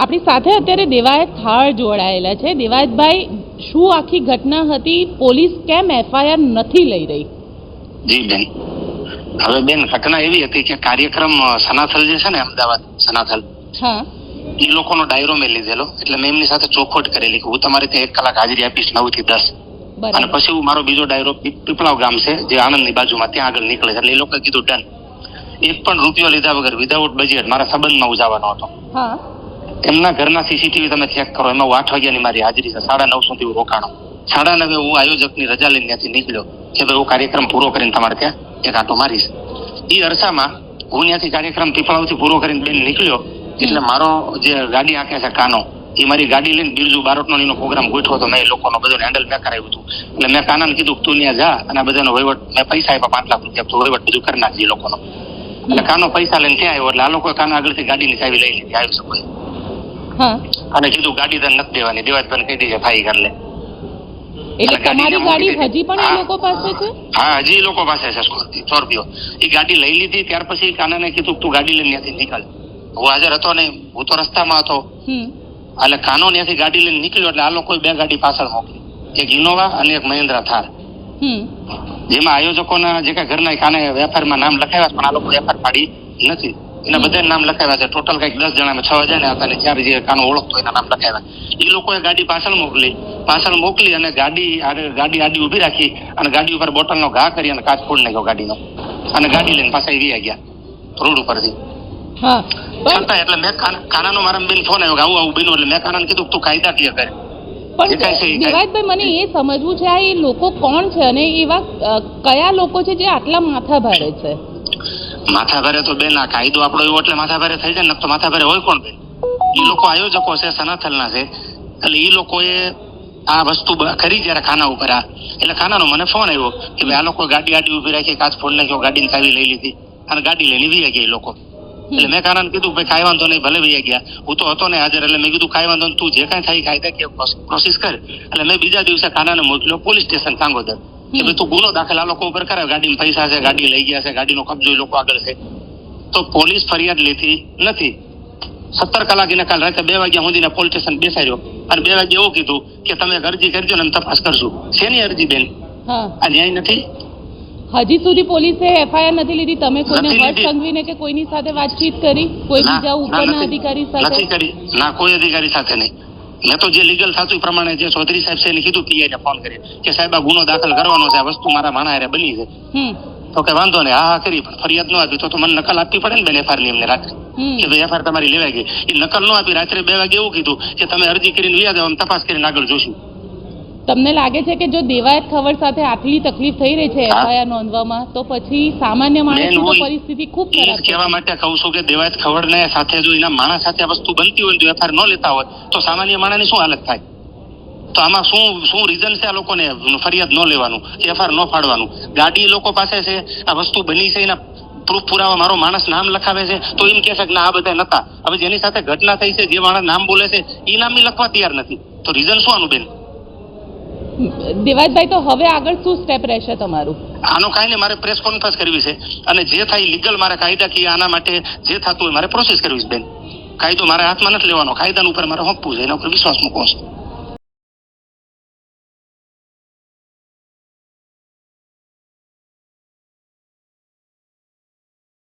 આપણી સાથે અત્યારે દેવાયત થાળ જોડાયેલા છે. દેવાયતભાઈ, શું આખી ઘટના હતી? પોલીસ કેમ એફઆઈઆર નથી લઈ રહી? જી બેન, હવે બેન ઘટના એવી હતી કે કાર્યક્રમ સનાથલ જે છે ને, અમદાવાદ સનાથલ, હા, એ લોકોનો ડાયરો મેં લીધેલો. એટલે મેં એમની સાથે ચોખવટ કરેલી કે હું તમારી ત્યાં 1 કલાક હાજરી આપીશ 9 થી 10, અને પછી હું મારો બીજો ડાયરો પીપળાવ ગામ છે જે આણંદની બાજુમાં, ત્યાં આગળ નીકળે છે. એટલે એ લોકોએ કીધું ડન. 1 પણ રૂપિયો લીધા વગર વિધાઉટ બજેટ મારા સંબંધમાં ઉજાવાનો હતો. હા, એમના ઘરના સીસીટીવી તમે ચેક કરો, એમાં 8 વાગ્યાની મારી હાજરી છે. 9:30 સુધી હું રોકાણો. 9:30 હું આયોજકની રજા લઈને ત્યાંથી નીકળ્યો કે ભાઈ હું કાર્યક્રમ પૂરો કરીને તમારે ત્યાં એક આંટો મારીશ. એ અરસામાં હું ત્યાંથી કાર્યક્રમ પીપળાવથી પૂરો કરીને બેન નીકળ્યો એટલે મારો જે ગાડી આંકે છે કાનો, એ મારી ગાડી લઈને બિરજુ બારોટનો એનો પ્રોગ્રામ ગોઠવો તો મેં એ લોકોનો બધો હેન્ડલ મેં કરાવ્યું હતું. એટલે મેં કાનાને કીધું તું ત્યાં જા અને આ બધાનો વહીવટ, મેં પૈસા આપ્યા 5 લાખ રૂપિયા, તો વહીવટ બધું કરી નાખજે એ લોકોનો. એટલે કાનો પૈસા લઈને ત્યાં આવ્યો. એટલે આ લોકોએ કાના આગળથી ગાડીની ચાવી લઈ લીધી આયોજકોએ, અને કીધું ગાડી તને નથી દેવાની, દેવાજભાઈને કહી દેજે ફાઈ કરી લે. એટલે તમારી ગાડી હજી પણ એ લોકો પાસે છે? હા, હજી એ લોકો પાસે છે સ્કોર્પિયો. એ ગાડી લઈ લીધી. ત્યાર પછી કાનાને કીધું તું ગાડી લઈને ત્યાંથી નીકળ. હું હાજર હતો નહીં, હું તો રસ્તામાં હતો. એટલે કાનો ત્યાંથી ગાડી લઈને નીકળ્યો. એટલે આ લોકોએ 2 ગાડી પાછળ મોકલી, એક ઇનોવા અને એક મહિન્દ્રા થાર, જેમાં આયોજકોના જે કઈ ઘરના કાને વેપારમાં નામ લખાવ્યા, પણ આ લોકો વેપાર પાડી નથી. એના બધા નામ લખાવ્યા છે. ટોટલ કઈક 10 જણા, 6 જણા હતા, અને 4 જે કાનો ઓળખતો એના નામ લખાવ્યા. એ લોકોએ ગાડી પાછળ મોકલી અને ગાડી આડી ઉભી રાખી અને ગાડી ઉપર બોટલનો ઘા કરી અને કાચ ફોડી નાખ્યો ગાડીનો, અને ગાડી લઈને પાછા વી ગયા રોડ ઉપરથી. એટલે મેં કાનાનો મારા બેન ફોન આવ્યો આવું બન્યું. એટલે મેં કાનાને કીધું તું કાયદા ક્લિયર કરે. પણ દેવાયતભાઈ, મને એ સમજવું છે આ એ લોકો કોણ છે અને એવા કયા લોકો છે જે આટલા માથા ભારે છે? માથા ભારે તો બેન આ કાયદો આપણો એવો એટલે માથા ભારે થઈ જાય ને, તો માથા ભારે હોય કોણ બેન? એ લોકો આયોજકો છે, સનાથલના છે. એટલે એ લોકોએ આ વસ્તુ કરી જયારે ખાના ઉપર એટલે ખાનાનો મને ફોન આવ્યો કે ભાઈ આ લોકો ગાડી આડી ઉભી રાખી, કાચ ફોડ નાખ્યો, ગાડીની ચાવી લઈ લીધી અને ગાડી લઈને વી ગયા એ લોકો. એટલે મેં કાનાને કીધું ભાઈ કાંઈ વાંધો નહીં, ભલે વી ગયા, હું તો હતો ને હાજર. એટલે મેં કીધું કાંઈ વાંધો નહીં, તું જે કાંઈ થાય કાયદા પ્રોસેસ કર. એટલે મેં બીજા દિવસે કાનાને મોકલ્યો પોલીસ સ્ટેશન કાંગોદર કે ભાઈ તું ગુનો દાખલ આ લોકો ઉપર કરે, ગાડીમાં પૈસા છે, ગાડી લઈ ગયા છે, ગાડીનો કબજો એ લોકો આગળ છે. તો પોલીસ ફરિયાદ લેતી નથી. 17 કલાક એને કાલ રાતે 2 વાગ્યા સુધીને પોલીસ સ્ટેશન બેસાડ્યો અને 2 વાગ્યે એવું કીધું કે તમે અરજી કરજો ને તપાસ કરશું. શેની અરજી બેન? આ ન્યાય નથી. હજી સુધી પોલીસે એફઆઈઆર નથી લીધી? તમે કોઈને હર્ષ સંઘવીને કે કોઈની સાથે વાતચીત કરી? કોઈ બીજા ઉપરના અધિકારી સાથે? નથી કરી ના, કોઈ અધિકારી સાથે નહીં. મેં તો જે લીગલ થતું એ પ્રમાણે જે ચૌધરી સાહેબ છે એને કીધું, પીઆઈ ને ફોન કરી કે સાહેબ આ ગુનો દાખલ કરવાનો છે, આ વસ્તુ મારા માણા હારે બની છે. તો કે વાંધો નહીં, હા કરી, પણ ફરિયાદ ન આપી તો મને નકલ આપવી પડે ને બેન એફઆઈઆર ની. એમને રાત્રે કે ભાઈ એફઆઈઆર તમારી લેવાઈ ગઈ, એ નકલ ન આપી. રાત્રે 2 વાગે એવું કીધું કે તમે અરજી કરીને વ્યા જાવ, તપાસ કરીને આગળ જોશું. તમને લાગે છે કે જો દેવાયત ખબર સાથે આટલી તકલીફ થઈ રહી છે એફઆઈઆર નોંધવામાં, તો પછી સામાન્ય માણસની તો પરિસ્થિતિ ખૂબ ખરાબ છે? કહેવા માટે કહું છું કે દેવાયત ખવડને સાથે જો એના માણસ સાથે આ વસ્તુ બનતી હોય, જો એફઆઈઆર ન લેતા હોય તો સામાન્ય માણસની શું હાલત થાય? તો આમાં શું રીઝન છે આ લોકોને ફરિયાદ ન લેવાનું, એફઆઈઆર ન ફાડવાનું? ગાડી એ લોકો પાસે છે, આ વસ્તુ બની છે, એના પ્રૂફ પુરાવા મારો માણસ નામ લખાવે છે, તો એમ કહે છે કે ના આ બધા નતા. હવે જેની સાથે ઘટના થઈ છે, જે માણસ નામ બોલે છે, એ નામ લખવા તૈયાર નથી, તો રીઝન શું આનું બેન? દેવાયતભાઈ, તો હવે આગળ શું સ્ટેપ રહેશે તમારું? આનો કાંઈ નહીં, મારે પ્રેસ કોન્ફરન્સ કરવી છે અને જે થાય લીગલ મારે કાયદાકીય આના માટે જે થતું હોય મારે પ્રોસેસ કરવી છે બેન. કાયદો મારા હાથમાં નથી લેવાનો, કાયદાના ઉપર મારે હોંપવું છે, એના ઉપર વિશ્વાસ મૂકવો છે.